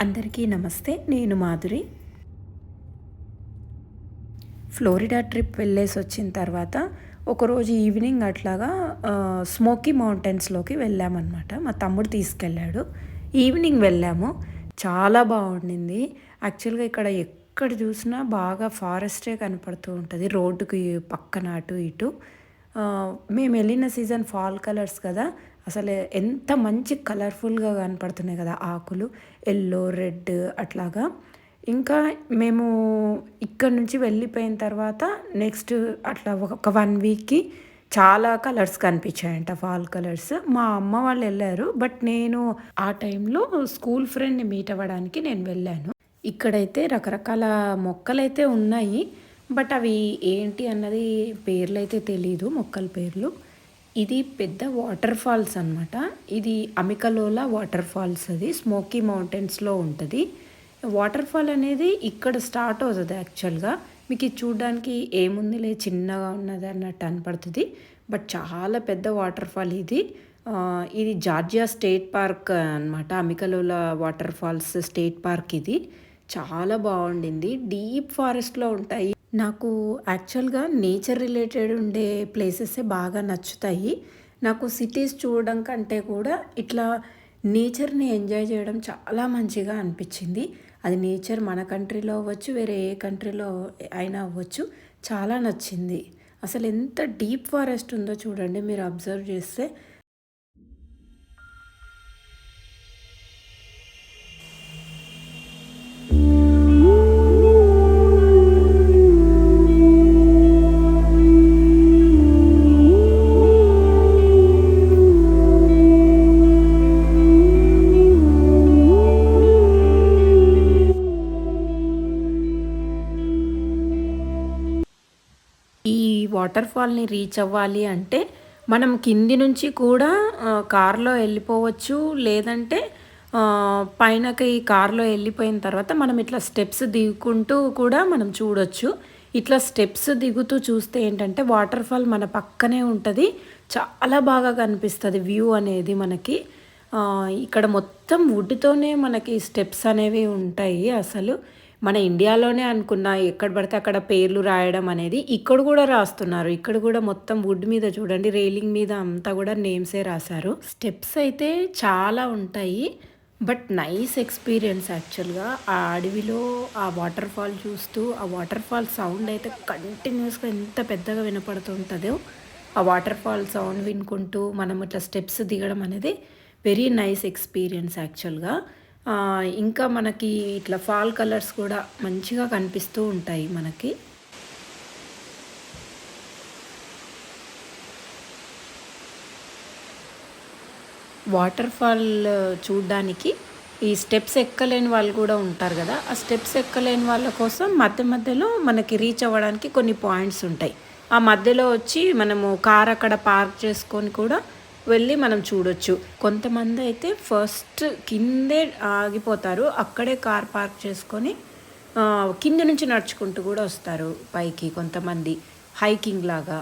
అందరికీ నమస్తే. నేను మాధురి. ఫ్లోరిడా ట్రిప్ వెళ్ళేసి వచ్చిన తర్వాత ఒకరోజు ఈవినింగ్ అట్లాగా స్మోకీ మౌంటైన్స్‌లోకి వెళ్ళామనమాట. మా తమ్ముడు తీసుకెళ్ళాడు. ఈవినింగ్ వెళ్ళాము. చాలా బావుండింది. యాక్చువల్‌గా ఇక్కడ ఎక్కడ చూసినా బాగా ఫారెస్టే కనపడుతూ ఉంటది. రోడ్డుకి పక్కన అటు ఇటు. మేమెళ్ళిన సీజన్ ఫాల్ కలర్స్ కదా! అసలు ఎంత మంచి కలర్‌ఫుల్‌గా కనపడుతున్నాయి కదా! ఆకులు యెల్లో, రెడ్ అట్లాగా. ఇంకా మేము ఇక్కడి నుంచి వెళ్ళిపోయిన తర్వాత నెక్స్ట్ అట్లా ఒక 1 వీక్‌కి చాలా కలర్స్ కనిపించాయంట, ఫాల్ కలర్స్. మా అమ్మ వాళ్ళు ఎళ్లారు. బట్ నేను ఆ టైంలో స్కూల్ ఫ్రెండ్‌ని మీట్ అవ్వడానికి నేను వెళ్ళాను. ఇక్కడైతే రకరకాల మొక్కలైతే ఉన్నాయి. బట్ అవి ఏంటి అన్నది పేర్లైతే తెలీదు, మొక్కల పేర్లు. ఇది పెద్ద వాటర్ ఫాల్స్ అనమాట. ఇది అమికలోలా వాటర్ ఫాల్స్, అది స్మోకీ మౌంటైన్స్‌లో ఉంటది. వాటర్ ఫాల్ అనేది ఇక్కడ స్టార్ట్ అవుతది యాక్చువల్‌గా. మీకు ఇది చూడ్డానికి ఏముందిలే చిన్నగా ఉన్నది అన్నట్టు కనపడుతది. బట్ చాలా పెద్ద వాటర్ ఫాల్ ఇది. ఇది జార్జియా స్టేట్ పార్క్ అనమాట. అమికలోలా వాటర్ ఫాల్స్ స్టేట్ పార్క్ ఇది. చాలా బావుండింది. డీప్ ఫారెస్ట్‌లో ఉంటాయి. నాకు యాక్చువల్‌గా నేచర్ రిలేటెడ్ ఉండే ప్లేసెసే బాగా నచ్చుతాయి. నాకు సిటీస్ చూడడం కంటే కూడా ఇట్లా నేచర్‌ని ఎంజాయ్ చేయడం చాలా మంచిగా అనిపించింది. అది నేచర్ మన కంట్రీలో అవ్వచ్చు, వేరే ఏ కంట్రీలో అయినా అవ్వచ్చు. చాలా నచ్చింది. అసలు ఎంత డీప్ ఫారెస్ట్ ఉందో చూడండి మీరు అబ్జర్వ్ చేస్తే. ఈ వాటర్ ఫాల్‌ని రీచ్ అవ్వాలి అంటే మనం కింది నుంచి కూడా కార్‌లో వెళ్ళిపోవచ్చు. లేదంటే పైనకి కార్‌లో వెళ్ళిపోయిన తర్వాత మనం ఇట్లా స్టెప్స్ దిగుకుంటూ కూడా మనం చూడొచ్చు. ఇట్లా స్టెప్స్ దిగుతూ చూస్తే ఏంటంటే వాటర్ ఫాల్ మన పక్కనే ఉంటది. చాలా బాగా కనిపిస్తది వ్యూ అనేది మనకి. ఇక్కడ మొత్తం వుడ్‌తోనే మనకి స్టెప్స్ అనేవి ఉంటాయి అసలు. మన ఇండియాలోనే అనుకున్నా ఎక్కడ పడితే అక్కడ పేర్లు రాయడం అనేది ఇక్కడ కూడా రాస్తున్నారు. ఇక్కడ కూడా మొత్తం వుడ్ మీద చూడండి, రైలింగ్ మీద అంతా కూడా నేమ్సే రాశారు. స్టెప్స్ అయితే చాలా ఉంటాయి. బట్ నైస్ ఎక్స్‌పీరియన్స్ యాక్చువల్‌గా. ఆ అడవిలో ఆ వాటర్ ఫాల్ చూస్తూ, ఆ వాటర్ ఫాల్ సౌండ్ అయితే కంటిన్యూయస్‌గా ఎంత పెద్దగా వినపడుతుంటదో, ఆ వాటర్ ఫాల్ సౌండ్ వినుకుంటూ మనం ఇట్లా స్టెప్స్ దిగడం అనేది వెరీ నైస్ ఎక్స్‌పీరియన్స్ యాక్చువల్‌గా. ఇంకా మనకి ఇట్లా ఫాల్ కలర్స్ కూడా మంచిగా కనిపిస్తూ ఉంటాయి మనకి. వాటర్ ఫాల్ చూడ్డానికి ఈ స్టెప్స్ ఎక్కలేని వాళ్ళు కూడా ఉంటారు కదా! ఆ స్టెప్స్ ఎక్కలేని వాళ్ళ కోసం మధ్య మధ్యలో మనకి రీచ్ అవ్వడానికి కొన్ని పాయింట్స్ ఉంటాయి. ఆ మధ్యలో వచ్చి మనము కార్ అక్కడ పార్క్ చేసుకొని కూడా వెళ్ళి మనం చూడొచ్చు. కొంతమందయితే ఫస్ట్ కిందే ఆగిపోతారు. అక్కడే కార్ పార్క్ చేసుకొని కింద నుంచి నడుచుకుంటూ కూడా వస్తారు పైకి కొంతమంది, హైకింగ్ లాగా.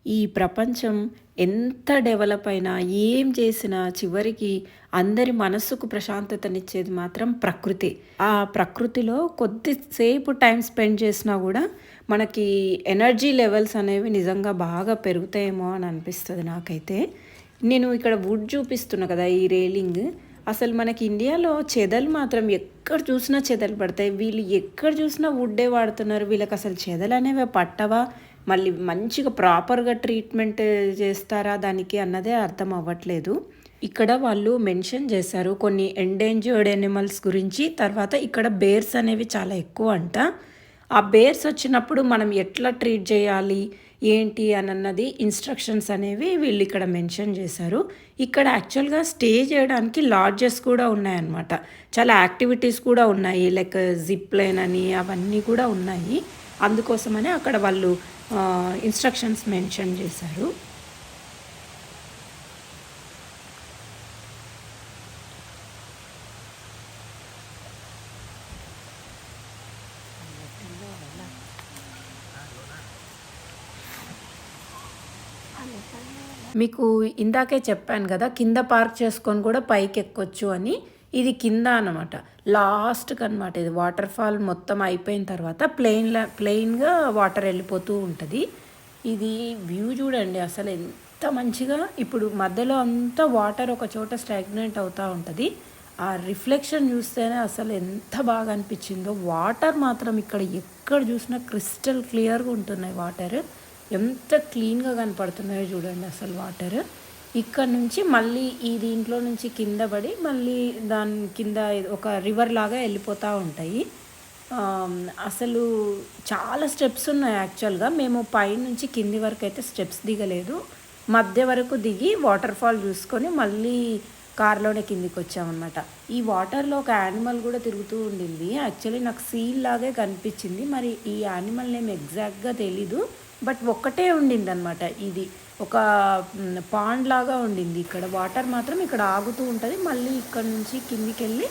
ఈ ప్రపంచం ఎంత డెవలప్ అయినా, ఏం చేసినా చివరికి అందరి మనస్సుకు ప్రశాంతతనిచ్చేది మాత్రం ప్రకృతే. ఆ ప్రకృతిలో కొద్దిసేపు టైం స్పెండ్ చేసినా గూడా మనకి ఎనర్జీ లెవెల్స్ అనేవి నిజంగా బాగా పెరుగుతాయేమో అని అనిపిస్తది నాకైతే. నేను ఇక్కడ వుడ్ చూపిస్తున్నా కదా! ఈ రైలింగ్. అసలు మనకి ఇండియాలో చెదలు మాత్రం ఎక్కడ చూసినా చెదలు పడతాయి. వీళ్ళు ఎక్కడ చూసినా వుడ్డే వాడుతున్నారు. వీళ్ళకసలు చెదలనేవి పట్టవా? మళ్ళీ మంచిగా ప్రాపర్‌గా ట్రీట్మెంట్ చేస్తారా దానికి అన్నదే అర్థం అవ్వట్లేదు. ఇక్కడ వాళ్ళు మెన్షన్ చేశారు కొన్ని ఎండేంజర్డ్ యానిమల్స్ గురించి. తర్వాత ఇక్కడ బేర్స్ అనేవి చాలా ఎక్కువ అంట. ఆ బేర్స్ వచ్చినప్పుడు మనం ఎట్లా ట్రీట్ చేయాలి? ఏంటి అనన్నది ఇన్స్ట్రక్షన్స్ అనేవి వీళ్ళు ఇక్కడ మెన్షన్ చేశారు. ఇక్కడ యాక్చువల్‌గా స్టే చేయడానికి లాడ్జెస్ కూడా ఉన్నాయన్నమాట. చాలా యాక్టివిటీస్ కూడా ఉన్నాయి. లైక్ జిప్ లైన్ అని అవన్నీ కూడా ఉన్నాయి. అందుకోసమని అక్కడ వాళ్ళు ఇన్స్ట్రక్షన్స్ మెన్షన్ చేశారు. మీకు ఇందాకే చెప్పాను కదా! కింద పార్క్ చేసుకొని కూడా పైకెక్కొచ్చు అని. ఇది కింద అనమాట. లాస్ట్‌కనమాట ఇది. వాటర్ ఫాల్ మొత్తం అయిపోయిన తర్వాత ప్లెయిన్‌గా వాటర్ ఎళ్ళిపోతూ ఉంటది. ఇది వ్యూ చూడండి అసలు ఎంత మంచిగా ఇప్పుడు మధ్యలో అంతా వాటర్ ఒక చోట స్టాగ్నెంట్ అవుతా ఉంటది. ఆ రిఫ్లెక్షన్ చూస్తేనే అసలు ఎంత బాగా అనిపించిందో. వాటర్ మాత్రం ఇక్కడ ఎక్కడ చూసినా క్రిస్టల్ క్లియర్‌గా ఉంటున్నాయి వాటర్. ఎంత క్లీన్‌గా కనపడుతున్నాయో చూడండి అసలు వాటర్. ఇక్కడ నుంచి మళ్ళీ ఈ దీంట్లో నుంచి కింద పడి మళ్ళీ దాని కింద ఒక రివర్ లాగా వెళ్ళిపోతూ ఉంటాయి. అసలు చాలా స్టెప్స్ ఉన్నాయి యాక్చువల్‌గా. మేము పైనుంచి కింది వరకు అయితే స్టెప్స్ దిగలేదు. మధ్య వరకు దిగి వాటర్ ఫాల్ చూసుకొని మళ్ళీ కార్‌లోనే కిందికొచ్చామనమాట. ఈ వాటర్‌లో ఒక యానిమల్ కూడా తిరుగుతూ ఉండింది. యాక్చువల్లీ నాకు సీల్ లాగే కనిపించింది. మరి ఈ యానిమల్ నేమ్ ఎగ్జాక్ట్‌గా తెలీదు. బట్ ఒక్కటే ఉండిందనమాట ఇది. ఒక పాండ్ లాగా ఉండింది. ఇక్కడ వాటర్ మాత్రం ఇక్కడ ఆగుతూ ఉంటది. మళ్ళీ ఇక్కడ నుంచి కిందికెళ్ళి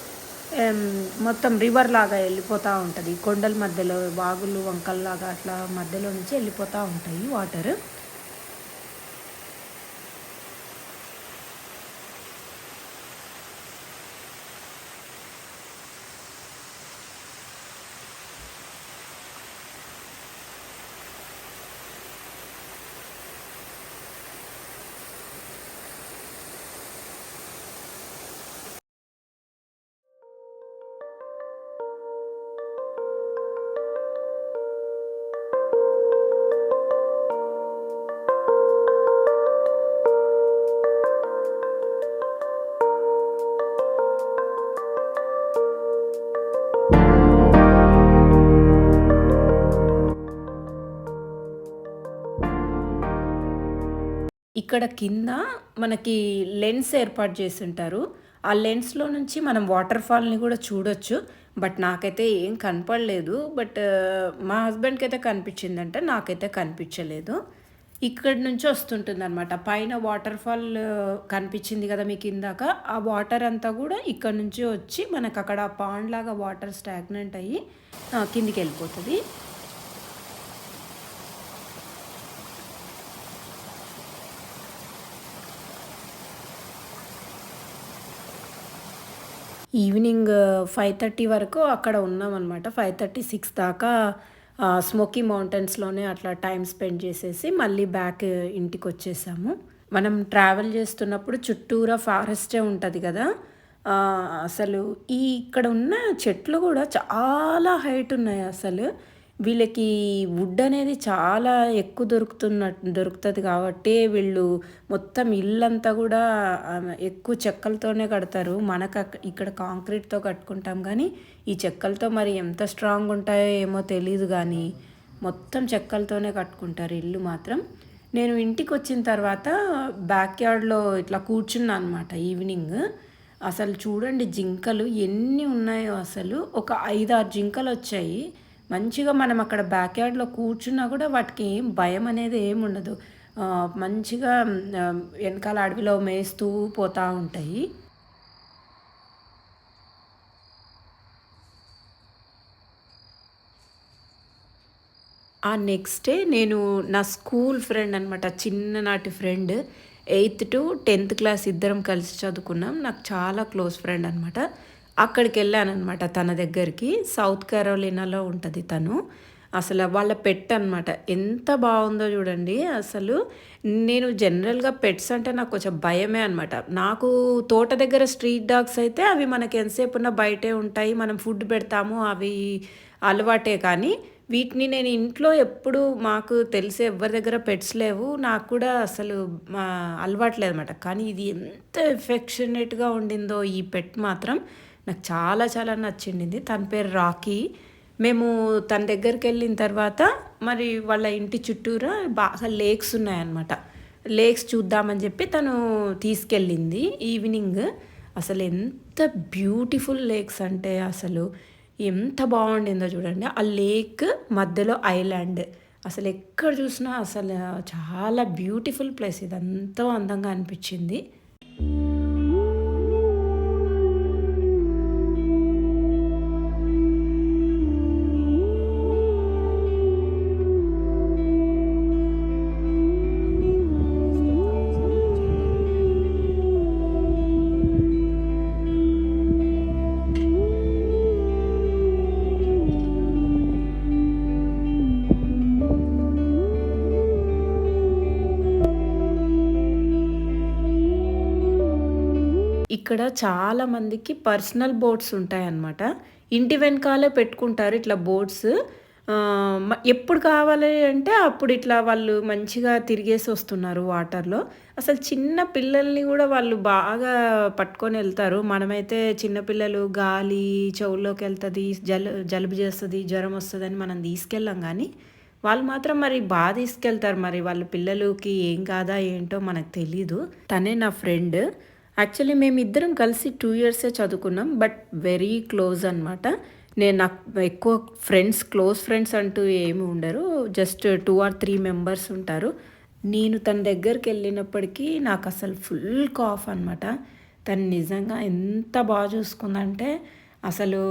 మొత్తం రివర్ లాగా వెళ్ళిపోతూ ఉంటది. కొండల మధ్యలో వాగులు, వంకల్లాగా అట్లా మధ్యలో నుంచి వెళ్ళిపోతూ ఉంటాయి వాటర్. ఇక్కడ కింద మనకి లెన్స్ ఏర్పాటు చేసుంటారు. ఆ లెన్స్‌లో నుంచి మనం వాటర్ ఫాల్‌ని కూడా చూడొచ్చు. బట్ నాకైతే ఏం కనపడలేదు. బట్ మా హస్బెండ్‌కైతే కనిపించిందంట. నాకైతే కనిపించలేదు. ఇక్కడి నుంచి వస్తుంటుందనమాట. పైన వాటర్ ఫాల్ కనిపించింది కదా మీకిందాక. ఆ వాటర్ అంతా కూడా ఇక్కడ నుంచి వచ్చి మనకక్కడ పాండ్ లాగా వాటర్ స్టాగ్నెంట్ అయ్యి కిందికెళ్ళిపోతది. ఈవినింగ్ 5:30 వరకు అక్కడ ఉన్నామనమాట. 5:30, 6 దాకా స్మోకీ మౌంటైన్స్‌లోనే అట్లా టైమ్ స్పెండ్ చేసేసి మళ్ళీ బ్యాక్ ఇంటికొచ్చేసాము. మనం ట్రావెల్ చేస్తున్నప్పుడు చుట్టూరా ఫారెస్టే ఉంటది గదా! అసలు ఇక్కడ ఉన్న చెట్లు గూడా చాలా హైట్ ఉన్నాయి అసలు. వీళ్ళకి వుడ్ అనేది చాలా ఎక్కువ దొరుకుతది కాబట్టి వీళ్ళు మొత్తం ఇల్లంతా గూడా ఎక్కువ చెక్కలతోనే కడతారు. ఇక్కడ కాంక్రీట్‌తో కట్టుకుంటాం గానీ, ఈ చెక్కలతో మరి ఎంత స్ట్రాంగ్ ఉంటాయో ఏమో తెలీదు గానీ, మొత్తం చెక్కలతోనే కట్టుకుంటారు ఇల్లు మాత్రం. నేను ఇంటికొచ్చిన తర్వాత బ్యాక్ యార్డ్‌లో ఇట్లా కూర్చున్నా అనమాట ఈవినింగ్. అసలు చూడండి జింకలు ఎన్ని ఉన్నాయో అసలు. ఒక 5, 6 జింకలొచ్చాయి. మంచిగా మనం అక్కడ బ్యాక్ యార్డ్‌లో కూర్చున్నా కూడా వాటికి ఏం భయం అనేది ఏముండదు. మంచిగా వెనకాల అడవిలో మేస్తూ పోతా ఉంటాయి. ఆ నెక్స్ట్ డే నేను నా స్కూల్ ఫ్రెండ్ అనమాట. చిన్ననాటి ఫ్రెండ్. 8th-10th క్లాస్ ఇద్దరం కలిసి చదువుకున్నాం. నాకు చాలా క్లోజ్ ఫ్రెండ్ అనమాట. అక్కడికెళ్ళాననమాట తన దగ్గరికి. సౌత్ కెరోలినాలో ఉంటది తను. అసలు వాళ్ళ పెట్ అనమాట. ఎంత బావుందో చూడండి అసలు. నేను జనరల్‌గా పెట్స్ అంటే నాకు కొంచెం భయమే అనమాట. నాకు తోట దగ్గర స్ట్రీట్ డాగ్స్ అయితే అవి మనకి ఎంతసేపున్నా బయటే ఉంటాయి. మనం ఫుడ్ పెడతాము. అవి అలవాటే కానీ, వీటిని నేను ఇంట్లో ఎప్పుడు మాకు తెలిసి ఎవ్వరి దగ్గర పెట్స్ లేవు. నాకు కూడా అసలు అలవాటు లేదనమాట. కానీ ఇది ఎంత ఎఫెక్షనేట్‌గా ఉండిందో ఈ పెట్ మాత్రం నాకు చాలా చాలా నచ్చిండింది. తన పేరు రాకీ. మేము తన దగ్గరికెళ్ళిన తర్వాత మరి వాళ్ళ ఇంటి చుట్టూరా బాగా లేక్స్ ఉన్నాయన్నమాట. లేక్స్ చూద్దామని చెప్పి తను తీసుకెళ్ళింది ఈవినింగ్. అసలు ఎంత బ్యూటిఫుల్ లేక్స్ అంటే అసలు ఎంత బాగుండిందో చూడండి. ఆ లేక్ మధ్యలో ఐలాండ్ అసలు ఎక్కడ చూసినా అసలు చాలా బ్యూటిఫుల్ ప్లేస్. ఇది ఎంతో అందంగా అనిపించింది. ఇక్కడ చాలా మందికి పర్సనల్ బోట్స్ ఉంటాయన్నమాట. ఇంటి వెనకాలే పెట్టుకుంటారు ఇట్లా బోట్స్. ఎప్పుడు కావాలి అంటే అప్పుడు ఇట్లా వాళ్ళు మంచిగా తిరిగేసి వస్తున్నారు వాటర్‌లో. అసలు చిన్న పిల్లల్ని గూడా వాళ్ళు బాగా పట్టుకొని ఎళ్తారు. మనమైతే చిన్న పిల్లలు గాలి చెవుల్లోకెళ్తది, జలుబు చేస్తది, జ్వరం వస్తదని మనం తీసుకెళ్ళం గానీ, వాళ్ళు మాత్రం మరి తీసుకెళ్తారు. మరి వాళ్ళ పిల్లలకి ఏం కాదా ఏంటో మనకు తెలీదు. తనే నా ఫ్రెండ్. యాక్చువల్లీ మేమిద్దరం కలిసి 2 ఇయర్సే చదువుకున్నాం. బట్ వెరీ క్లోజ్ అనమాట. నాకు ఎక్కువ క్లోజ్ ఫ్రెండ్స్ అంటూ ఏమి ఉండరు. జస్ట్ 2 ఆర్ 3 మెంబర్స్ ఉంటారు. నేను తన దగ్గరికెళ్ళినప్పటికీ నాకు అసలు ఫుల్ కాఫ్ అనమాట. తను నిజంగా ఎంత బాగా చూసుకుందంటే అసలు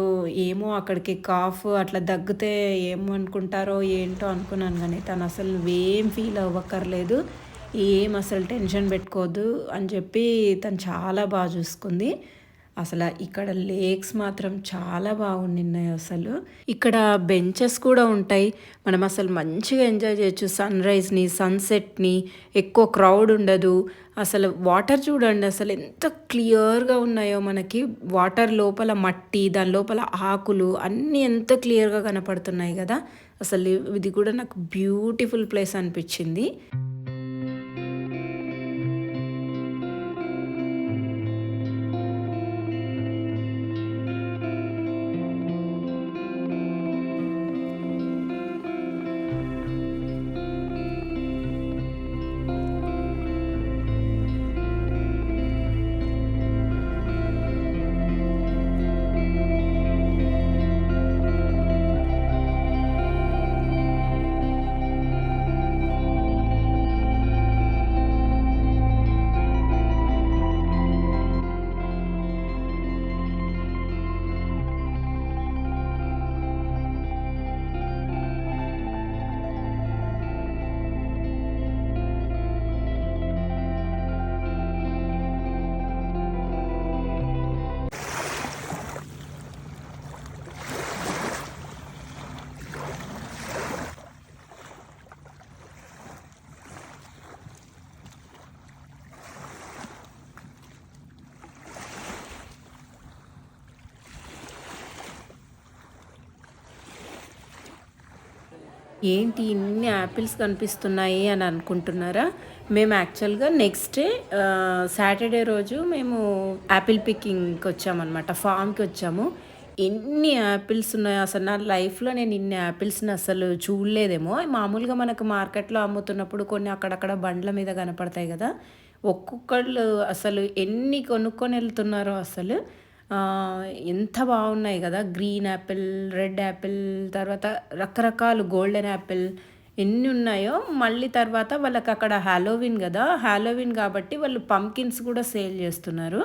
ఏమో అక్కడికి కాఫ్ అట్లా దగ్గితే ఏమో అనుకుంటారో ఏంటో అనుకున్నాను కానీ తను అసలు నువ్వేం ఫీల్ అవ్వక్కర్లేదు, ఏం అసలు టెన్షన్ పెట్టుకోవద్దు అని చెప్పి తను చాలా బాగా చూసుకుంది. అసలు ఇక్కడ లేక్స్ మాత్రం చాలా బాగున్నాయి. అసలు ఇక్కడ బెంచెస్ కూడా ఉంటాయి. మనం అసలు మంచిగా ఎంజాయ్ చేయొచ్చు సన్రైజ్ని, సన్సెట్ని. ఎక్కువ క్రౌడ్ ఉండదు. అసలు వాటర్ చూడండి అసలు ఎంత క్లియర్గా ఉన్నాయో. మనకి వాటర్ లోపల మట్టి, దాని లోపల ఆకులు అన్నీ ఎంత క్లియర్గా కనపడుతున్నాయి కదా. అసలు ఇది కూడా నాకు బ్యూటిఫుల్ ప్లేస్ అనిపించింది. ఏంటి ఇన్ని యాపిల్స్ కనిపిస్తున్నాయి అని అనుకుంటున్నారా? మేము యాక్చువల్‌గా నెక్స్ట్ డే సాటర్డే రోజు మేము యాపిల్ పికింగ్‌కి వచ్చామన్నమాట. ఫామ్‌కి వచ్చాము. ఎన్ని యాపిల్స్ ఉన్నాయో అసలు నా లైఫ్‌లో నేను ఇన్ని యాపిల్స్‌ని అసలు చూడలేదేమో. మామూలుగా మనకు మార్కెట్‌లో అమ్ముతున్నప్పుడు కొన్ని అక్కడక్కడ బండ్ల మీద కనపడతాయి కదా. ఒక్కొక్కళ్ళు అసలు ఎన్ని కొనుక్కొని వెళ్తున్నారో అసలు. ఎంత బాగున్నాయి కదా. గ్రీన్ యాపిల్, రెడ్ యాపిల్, తర్వాత రకరకాలు గోల్డెన్ యాపిల్ ఎన్ని ఉన్నాయో. మళ్ళీ తర్వాత వాళ్ళకి అక్కడ హాలోవీన్ కదా, హాలోవీన్ కాబట్టి వాళ్ళు పంకిన్స్ కూడా సేల్ చేస్తున్నారు.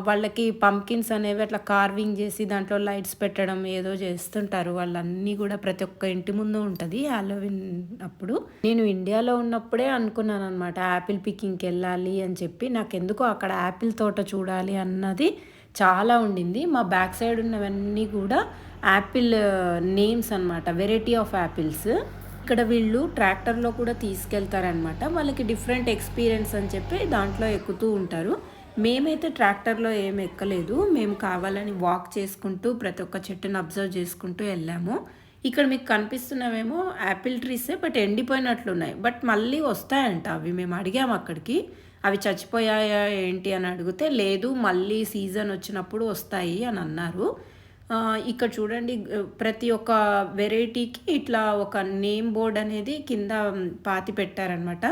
వాళ్ళకి పంకిన్స్ అనేవి అట్లా కార్వింగ్ చేసి దాంట్లో లైట్స్ పెట్టడం ఏదో చేస్తుంటారు. వాళ్ళన్నీ కూడా ప్రతి ఒక్క ఇంటి ముందు ఉంటుంది హాలోవీన్ అప్పుడు. నేను ఇండియాలో ఉన్నప్పుడే అనుకున్నాను అనమాట యాపిల్ పికింగ్కి వెళ్ళాలి అని చెప్పి. నాకెందుకో అక్కడ యాపిల్ తోట చూడాలి అన్నది చాలా ఉండింది. మా బ్యాక్ సైడ్ ఉన్నవన్నీ కూడా యాపిల్ నేమ్స్ అనమాట, వెరైటీ ఆఫ్ యాపిల్స్. ఇక్కడ వీళ్ళు ట్రాక్టర్లో కూడా తీసుకెళ్తారనమాట. వాళ్ళకి డిఫరెంట్ ఎక్స్పీరియన్స్ అని చెప్పి దాంట్లో ఎక్కుతూ ఉంటారు. మేమైతే ట్రాక్టర్లో ఏం ఎక్కలేదు. మేము కావాలని వాక్ చేసుకుంటూ ప్రతి ఒక్క చెట్టును అబ్జర్వ్ చేసుకుంటూ వెళ్ళాము. ఇక్కడ మీకు కనిపిస్తున్నవేమో యాపిల్ ట్రీసే, బట్ ఎండిపోయినట్లున్నాయి. బట్ మళ్ళీ వస్తాయంట అవి. మేము అడిగాము అక్కడికి అవి చచ్చిపోయాయా ఏంటి అని అడిగితే లేదు, మళ్ళీ సీజన్ వచ్చినప్పుడు వస్తాయి అని అన్నారు. ఇక్కడ చూడండి ప్రతి ఒక్క వెరైటీకి ఇట్లా ఒక నేమ్ బోర్డ్ అనేది కింద పాతి పెట్టారనమాట.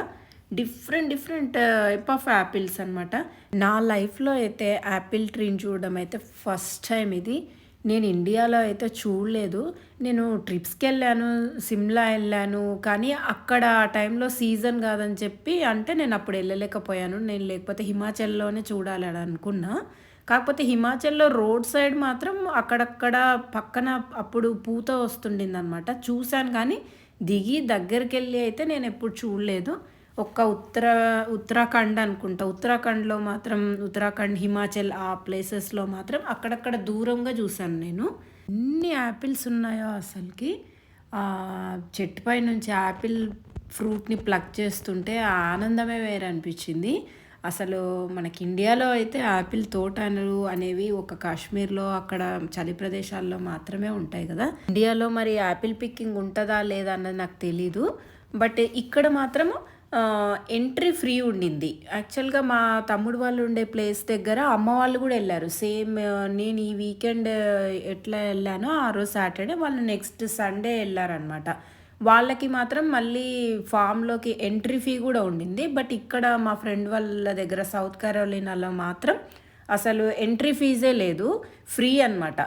Different different type of apples అనమాట. నా లైఫ్‌లో అయితే యాపిల్ ట్రీని చూడడం అయితే ఫస్ట్ టైం ఇది. నేను ఇండియాలో అయితే చూడలేదు. నేను ట్రిప్స్‌కెళ్ళాను, సిమ్లా ఎళ్ళాను. కానీ అక్కడ ఆ టైంలో సీజన్ కాదని చెప్పి అంటే నేను అప్పుడు ఎళ్ళలేకపోయాను. నేను లేకపోతే హిమాచల్‌లోనే చూడాలని అనుకున్నా. కాకపోతే హిమాచల్‌లో రోడ్ సైడ్ మాత్రం అక్కడక్కడ పక్కన అప్పుడు పూత వస్తుండిందనమాట. చూసాను కానీ దిగి దగ్గరికెళ్ళి అయితే నేనెప్పుడు చూడలేదు. ఒక్క ఉత్తరాఖండ్ అనుకుంటా. ఉత్తరాఖండ్‌లో మాత్రం ఉత్తరాఖండ్, హిమాచల్ ఆ ప్లేసెస్‌లో మాత్రం అక్కడక్కడ దూరంగా చూసాను నేను. ఎన్ని యాపిల్స్ ఉన్నాయో అసలకి. చెట్టు పై నుంచి యాపిల్ ఫ్రూట్‌ని ప్లక్ చేస్తుంటే ఆ ఆనందమే వేరే అనిపించింది. అసలు మనకి ఇండియాలో అయితే యాపిల్ తోటలు అనేవి ఒక కాశ్మీర్‌లో అక్కడ చలి ప్రదేశాల్లో మాత్రమే ఉంటాయి కదా! ఇండియాలో మరి యాపిల్ పిక్కింగ్ ఉంటదా లేదా అన్నది నాకు తెలీదు. బట్ ఇక్కడ మాత్రము ఎంట్రీ ఫ్రీ ఉండింది. యాక్చువల్‌గా మా తమ్ముడు వాళ్ళు ఉండే ప్లేస్ దగ్గర అమ్మ వాళ్ళు కూడా ఎళ్లారు. సేమ్ నేను ఈ వీకెండ్ ఎట్లా ఎళ్ళానో ఆ రోజు సాటర్‌డే వాళ్ళు నెక్స్ట్ సండే ఎళ్లారనమాట. వాళ్ళకి మాత్రం మళ్ళీ ఫామ్‌లోకి ఎంట్రీ ఫీ కూడా ఉండింది. బట్ ఇక్కడ మా ఫ్రెండ్ వాళ్ళ దగ్గర సౌత్ కరోలినాలో మాత్రం అసలు ఎంట్రీ ఫీజే లేదు. ఫ్రీ అనమాట.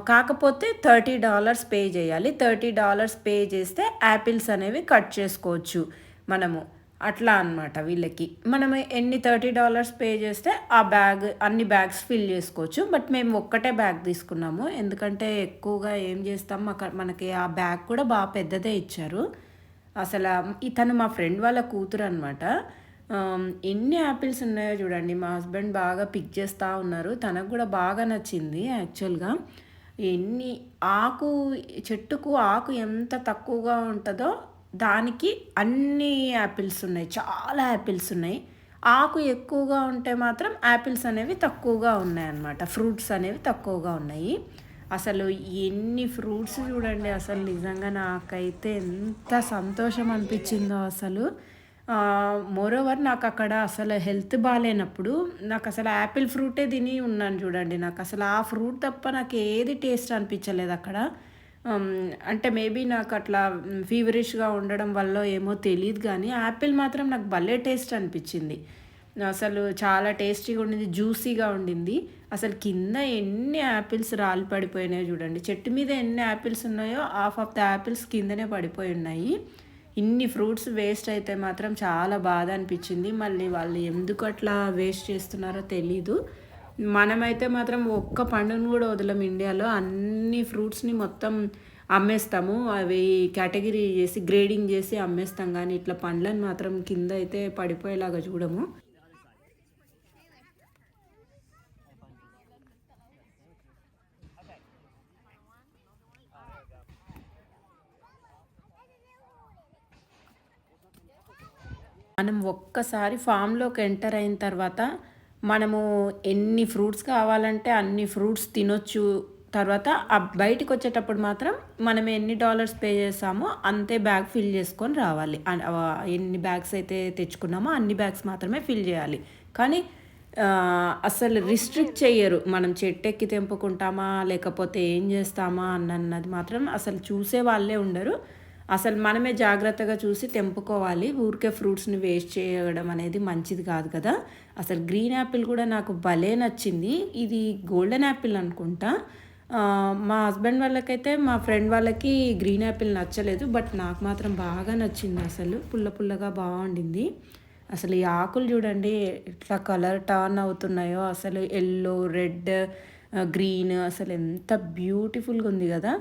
కాకపోతే $30 పే చేయాలి. $30 పే చేస్తే యాపిల్స్ అనేవి కట్ చేసుకోవచ్చు మనము. అట్లా అనమాట వీళ్ళకి. మనం ఎన్ని $30 పే చేస్తే ఆ అన్ని బ్యాగ్స్ ఫిల్ చేసుకోవచ్చు. బట్ మేము ఒక్కటే బ్యాగ్ తీసుకున్నాము. ఎందుకంటే ఎక్కువగా ఏం చేస్తాం మనకి ఆ బ్యాగ్ కూడా బాగా పెద్దదే ఇచ్చారు. అసల తను మా ఫ్రెండ్ వాళ్ళ కూతురనమాట. ఎన్ని యాపిల్స్ ఉన్నాయో చూడండి. మా హస్బెండ్ బాగా పిక్ చేస్తా ఉన్నారు. తనకు కూడా బాగా నచ్చింది యాక్చువల్‌గా. ఎన్ని చెట్టుకు ఆకు ఎంత తక్కువగా ఉంటదో దానికి అన్ని యాపిల్స్ ఉన్నాయి. చాలా యాపిల్స్ ఉన్నాయి. ఆకు ఎక్కువగా ఉంటే మాత్రం యాపిల్స్ అనేవి తక్కువగా ఉన్నాయన్నమాట. ఫ్రూట్స్ అనేవి తక్కువగా ఉన్నాయి. అసలు ఎన్ని ఫ్రూట్స్ చూడండి. అసలు నిజంగా నాకైతే ఎంత సంతోషం అనిపించిందో అసలు. మోరోవర్ నాకు అక్కడ అసలు హెల్త్ బాలేనప్పుడు నాకు అసలు యాపిల్ ఫ్రూటే తిని ఉన్నాను చూడండి. నాకు అసలు ఆ ఫ్రూట్ తప్ప నాకు ఏది టేస్ట్ అనిపించలేదు అక్కడ. అంటే మేబీ నాకు అట్లా ఫీవరిష్‌గా ఉండడం వల్లో ఏమో తెలీదు గానీ, యాపిల్ మాత్రం నాకు భలే టేస్ట్ అనిపించింది. అసలు చాలా టేస్టీగా ఉండింది. జ్యూసీగా ఉండింది. అసలు కింద ఎన్ని యాపిల్స్ రాలి పడిపోయినాయో చూడండి. చెట్టు మీద ఎన్ని యాపిల్స్ ఉన్నాయో హాఫ్ ఆఫ్ ద యాపిల్స్ కిందనే పడిపోయి ఉన్నాయి. ఇన్ని ఫ్రూట్స్ వేస్ట్ అయితే మాత్రం చాలా బాధ అనిపించింది. మళ్ళీ వాళ్ళు ఎందుకు అట్లా వేస్ట్ చేస్తున్నారో తెలీదు. మనమైతే మాత్రం ఒక్క పండును కూడా వదలం ఇండియాలో. అన్ని ఫ్రూట్స్‌ని మొత్తం అమ్మేస్తాము. అవి కేటగిరీ చేసి, గ్రేడింగ్ చేసి అమ్మేస్తాం గానీ, ఇట్లా పండ్లను మాత్రం కింద అయితే పడిపోయేలాగా చూడము. మనం ఒక్కసారి ఫామ్‌లోకి ఎంటర్ అయిన తర్వాత, మనము ఎన్ని ఫ్రూట్స్ కావాలంటే అన్ని ఫ్రూట్స్ తినొచ్చు. తర్వాత బయటికొచ్చేటప్పుడు మాత్రం మనం ఎన్ని డాలర్స్ పే చేసామో అంతే బ్యాగ్ ఫిల్ చేసుకొని రావాలి. ఎన్ని బ్యాగ్స్ అయితే తెచ్చుకున్నామో అన్ని బ్యాగ్స్ మాత్రమే ఫిల్ చేయాలి. కానీ అసలు రిస్ట్రిక్ట్ చెయ్యరు. మనం చెట్టెక్కి తెంపుకుంటామా, లేకపోతే ఏం చేస్తామా అన్నది మాత్రం అసలు చూసే వాళ్ళే ఉండరు. అసలు మనమే జాగ్రత్తగా చూసి తెంపుకోవాలి. ఊరికే ఫ్రూట్స్‌ని వేస్ట్ చేయడం అనేది మంచిది కాదు కదా! అసలు గ్రీన్ యాపిల్ కూడా నాకు భలే నచ్చింది. ఇది గోల్డెన్ యాపిల్ అనుకుంటా. మా హస్బెండ్ వాళ్ళకైతే మా ఫ్రెండ్ వాళ్ళకి గ్రీన్ యాపిల్ నచ్చలేదు. బట్ నాకు మాత్రం బాగా నచ్చింది అసలు. పుల్ల పుల్లగా బావుండింది. అసలు ఈ ఆకులు చూడండి ఎట్లా కలర్ టర్న్ అవుతున్నాయో అసలు యెల్లో, రెడ్, గ్రీన్ అసలు ఎంత బ్యూటిఫుల్‌గా ఉంది కదా!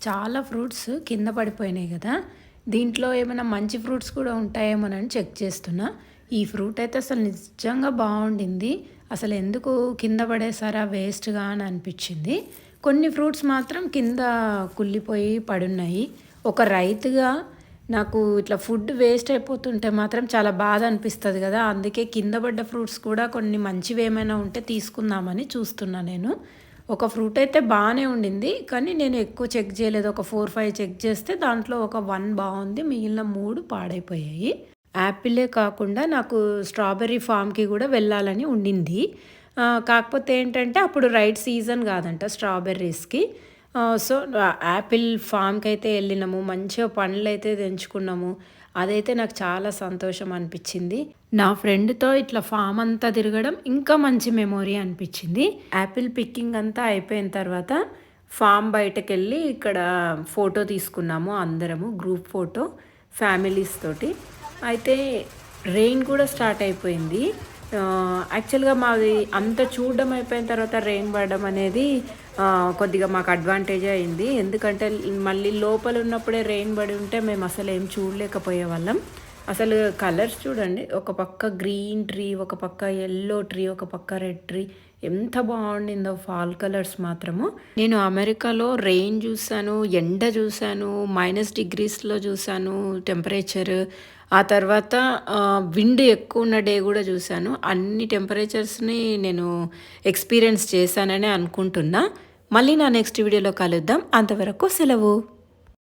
చాలా ఫ్రూట్స్ కింద పడిపోయినాయి కదా! దీంట్లో ఏమైనా మంచి ఫ్రూట్స్ కూడా ఉంటాయేమోనని చెక్ చేస్తున్నా. ఈ ఫ్రూట్ అయితే అసలు నిజంగా బావుండింది. అసలు ఎందుకు కింద పడేసారా వేస్ట్గా అని అనిపించింది. కొన్ని ఫ్రూట్స్ మాత్రం కింద కుళ్ళిపోయి పడున్నాయి. ఒక రైతుగా నాకు ఇట్లా ఫుడ్ వేస్ట్ అయిపోతుంటే మాత్రం చాలా బాధ అనిపిస్తుంది కదా. అందుకే కింద పడ్డ ఫ్రూట్స్ కూడా కొన్ని మంచివి ఏమైనా ఉంటే తీసుకుందామని చూస్తున్నా నేను. ఒక ఫ్రూట్ అయితే బాగానే ఉండింది, కానీ నేను ఎక్కువ చెక్ చేయలేదు. ఒక 4-5 చెక్ చేస్తే దాంట్లో ఒక 1 బాగుంది, మిగిలిన 3 పాడైపోయాయి. యాపిలే కాకుండా నాకు స్ట్రాబెర్రీ ఫామ్కి కూడా వెళ్ళాలని ఉండింది. కాకపోతే ఏంటంటే అప్పుడు రైట్ సీజన్ కాదంట స్ట్రాబెర్రీస్కి. సో యాపిల్ ఫామ్కి అయితే వెళ్ళినాము, మంచిగా పండ్లు అయితే తెంచుకున్నాము. అదైతే నాకు చాలా సంతోషం అనిపించింది. నా ఫ్రెండ్తో ఇట్లా ఫామ్ అంతా తిరగడం ఇంకా మంచి మెమొరీ అనిపించింది. యాపిల్ పిక్కింగ్ అంతా అయిపోయిన తర్వాత ఫామ్ బయటకు వెళ్ళి ఇక్కడ ఫోటో తీసుకున్నాము అందరము, గ్రూప్ ఫోటో ఫ్యామిలీస్ తోటి. అయితే రెయిన్ కూడా స్టార్ట్ అయిపోయింది. యాక్చువల్గా మాది అంత చూడడం అయిపోయిన తర్వాత రెయిన్ పడడం అనేది కొద్దిగా మాకు అడ్వాంటేజ్ అయింది. ఎందుకంటే మళ్ళీ లోపల ఉన్నప్పుడే రెయిన్ పడి ఉంటే మేము అసలు ఏం చూడలేకపోయే వాళ్ళం. అసలు కలర్స్ చూడండి, ఒక పక్క గ్రీన్ ట్రీ, ఒక పక్క ఎల్లో ట్రీ, ఒక పక్క రెడ్ ట్రీ, ఎంత బాగుండిందో ఫాల్ కలర్స్ మాత్రము. నేను అమెరికాలో రెయిన్ చూశాను, ఎండ చూశాను, -డిగ్రీస్లో చూశాను టెంపరేచర్. ఆ తర్వాత విండ్ ఎక్కువ ఉన్న డే కూడా చూశాను. అన్ని టెంపరేచర్స్ని నేను ఎక్స్పీరియన్స్ చేశానని అనుకుంటున్నా. మళ్ళీ నా నెక్స్ట్ వీడియోలో కలుద్దాం. అంతవరకు సెలవు.